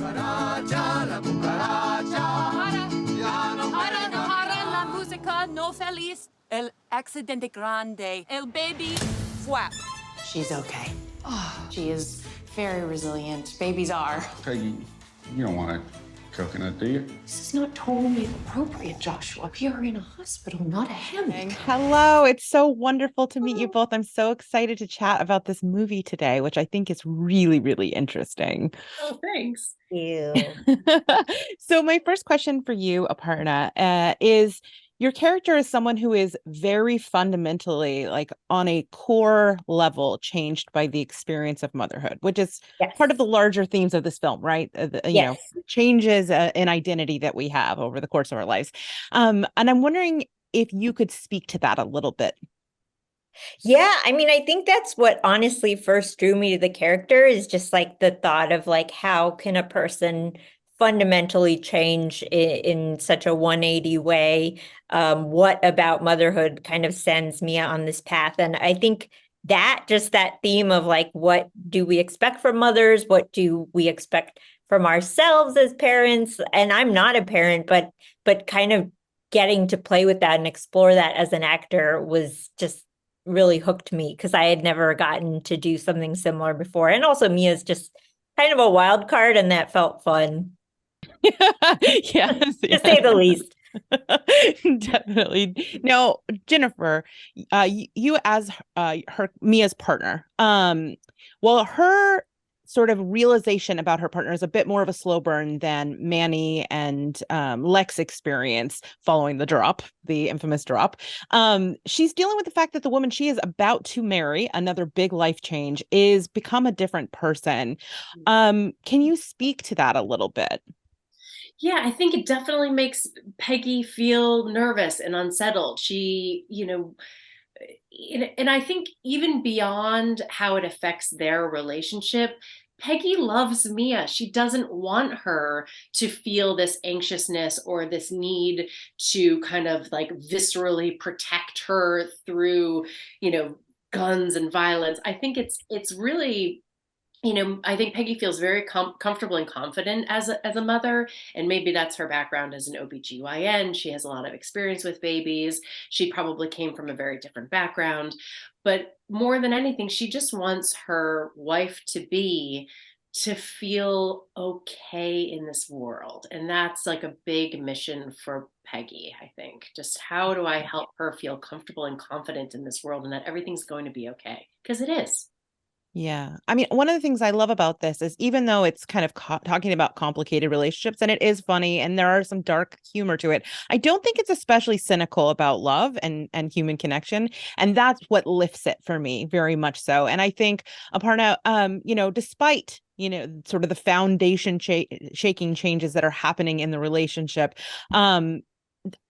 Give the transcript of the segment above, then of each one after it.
cucaracha, la cucaracha. Para la música no feliz, el accidente grande, el baby flap. She's okay. She is very resilient. Babies are. Peggy, you don't want a coconut, do you? This is not totally appropriate, Joshua. You're in a hospital, not a hammock. Hello, it's so wonderful to meet you both. I'm so excited to chat about this movie today, which I think is really, really interesting. Oh, thanks. Ew. So my first question for you, Aparna, is your character is someone who is very fundamentally, like on a core level, changed by the experience of motherhood, which is part of the larger themes of this film, right? You know, changes in identity that we have over the course of our lives. And I'm wondering if you could speak to that a little bit. Yeah, I mean, I think that's what honestly first drew me to the character, is just like the thought of like, how can a person fundamentally change in such a 180 way? What about motherhood kind of sends Mia on this path? And I think that just that theme of like, what do we expect from mothers? What do we expect from ourselves as parents? And I'm not a parent, but kind of getting to play with that and explore that as an actor was just really hooked me, because I had never gotten to do something similar before. And also Mia's just kind of a wild card, and that felt fun. Yes, to say the least. Definitely. Now, Jennifer, you as Mia's partner, well, her sort of realization about her partner is a bit more of a slow burn than Manny and Lex experience following the drop, the infamous drop. She's dealing with the fact that the woman she is about to marry, another big life change, is become a different person. Can you speak to that a little bit? Yeah, I think it definitely makes Peggy feel nervous and unsettled. She, and I think even beyond how it affects their relationship, Peggy loves Mia. She doesn't want her to feel this anxiousness or this need to kind of like viscerally protect her through, guns and violence. I think it's really, I think Peggy feels very comfortable and confident as a mother, and maybe that's her background as an OBGYN. She has a lot of experience with babies. She probably came from a very different background, but more than anything, she just wants her wife to feel okay in this world. And that's like a big mission for Peggy, I think. Just how do I help her feel comfortable and confident in this world, and that everything's going to be okay? Because it is. Yeah. I mean, one of the things I love about this is even though it's kind of talking about complicated relationships, and it is funny and there are some dark humor to it, I don't think it's especially cynical about love and human connection. And that's what lifts it for me very much so. And I think Aparna, despite sort of the foundation shaking changes that are happening in the relationship,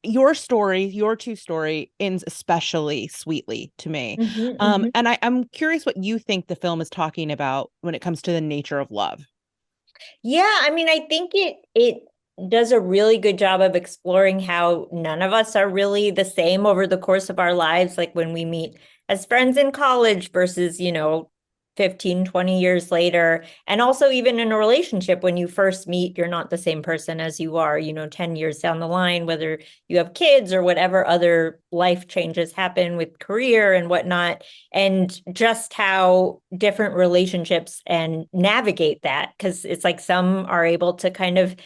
your two story ends especially sweetly to me. And I'm curious what you think the film is talking about when it comes to the nature of love. Yeah, I mean, I think it does a really good job of exploring how none of us are really the same over the course of our lives. Like when we meet as friends in college versus, 15, 20 years later. And also even in a relationship, when you first meet, you're not the same person as you are, 10 years down the line, whether you have kids or whatever other life changes happen with career and whatnot. And just how different relationships and navigate that, because it's like some are able to kind of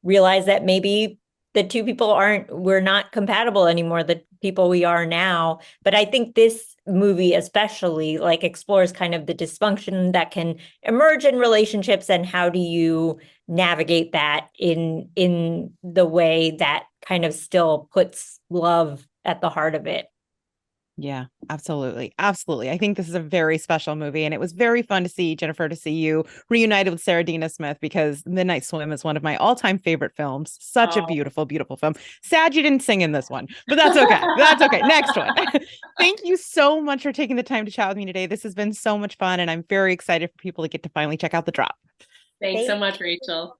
realize that maybe the two people we're not compatible anymore, the people we are now. But I think this movie especially like explores kind of the dysfunction that can emerge in relationships, and how do you navigate that in the way that kind of still puts love at the heart of it. Yeah, absolutely. Absolutely. I think this is a very special movie, and it was very fun to see, Jennifer, to see you reunited with Sarah Dina Smith, because Midnight Swim is one of my all-time favorite films. Such a beautiful, beautiful film. Sad you didn't sing in this one, but that's okay. That's okay. Next one. Thank you so much for taking the time to chat with me today. This has been so much fun, and I'm very excited for people to get to finally check out The Drop. Thanks so much, Rachel.